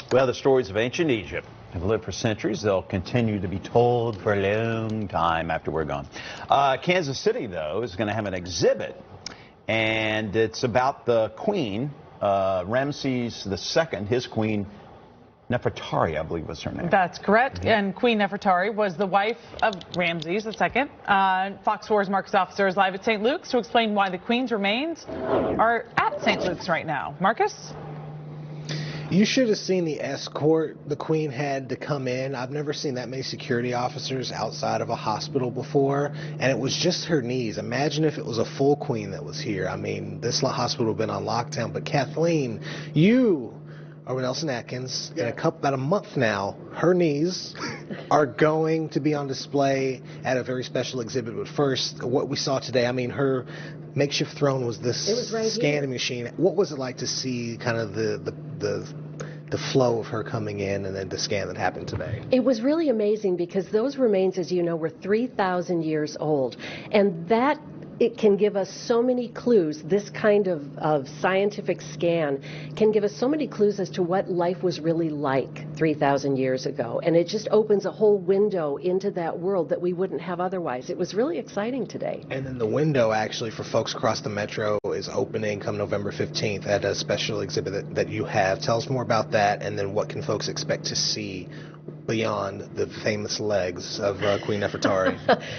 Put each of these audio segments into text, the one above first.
Well, the stories of ancient Egypt have lived for centuries. They'll continue to be told for a long time after we're gone. Kansas City, though, is going to have an exhibit, and it's about the Queen, Ramses II, his Queen Nefertari, I believe was her name. That's correct. And Queen Nefertari was the wife of Ramses II. FOX4's Marcus Officer is live at St. Luke's to explain why the Queen's remains are at St. Luke's right now. Marcus? You should have seen the escort the Queen had to come in. I've never seen that many security officers outside of a hospital before, and it was just her knees. Imagine if it was a full Queen that was here. I mean, this hospital would have been on lockdown. But Kathleen, you are with Nelson Atkins. In about a month now, her knees are going to be on display at a very special exhibit. But first, what we saw today, I mean, her makeshift throne was this scanning machine. What was it like to see kind of the flow of her coming in and then the scan that happened today? It was really amazing because those remains, as you know, were 3,000 years old. And that it can give us so many clues. This kind of scientific scan can give us so many clues as to what life was really like 3,000 years ago. And it just opens a whole window into that world that we wouldn't have otherwise. It was really exciting today. And then the window, actually, for folks across the metro is opening come November 15th at a special exhibit that you have. Tell us more about that, and then what can folks expect to see beyond the famous legs of Queen Nefertari?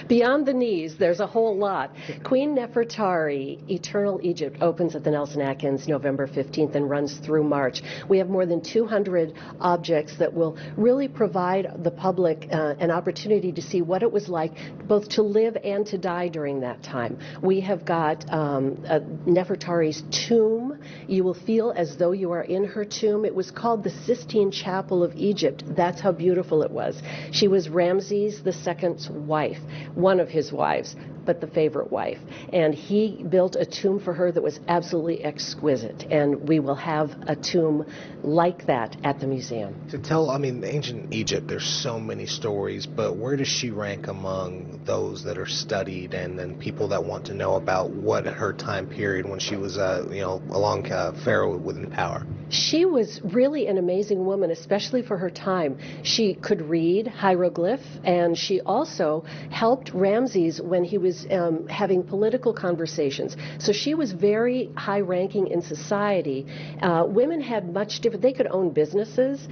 Beyond the knees, there's a whole lot. Queen Nefertari, Eternal Egypt, opens at the Nelson Atkins November 15th and runs through March. We have more than 200 objects that will really provide the public an opportunity to see what it was like both to live and to die during that time. We have got Nefertari's tomb. You will feel as though you are in her tomb. It was called the Sistine Chapel of Egypt. That's how beautiful it was. She was Ramses II's wife, one of his wives, but the favorite wife. And he built a tomb for her that was absolutely exquisite. And we will have a tomb like that at the museum. To tell, I mean, ancient Egypt, there's so many stories, but where does she rank among those that are studied and then people that want to know about what her time period when she was, along Pharaoh within power? She was really an amazing woman, especially for her time. She could read hieroglyph, and she also helped Ramses when he was having political conversations. So she was very high-ranking in society. Women had much different, they could own businesses,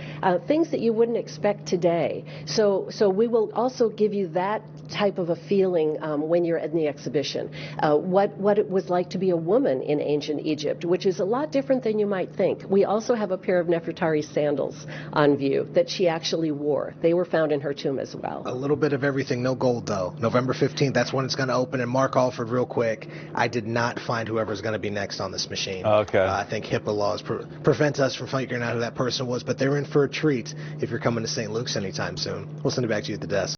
things that you wouldn't expect today. So we will also give you that type of a feeling when you're in the exhibition. What it was like to be a woman in ancient Egypt, which is a lot different than you might think. We also have a pair of Nefertari's sandals on view that she actually wore. They were found in her tomb as well. A little bit of everything, no gold though. November 15th, that's when it's going to open. And Mark Alford, real quick, I did not find whoever's going to be next on this machine. Okay. I think HIPAA laws prevent us from figuring out who that person was, but they're in for a treat if you're coming to St. Luke's anytime soon. We'll send it back to you at the desk.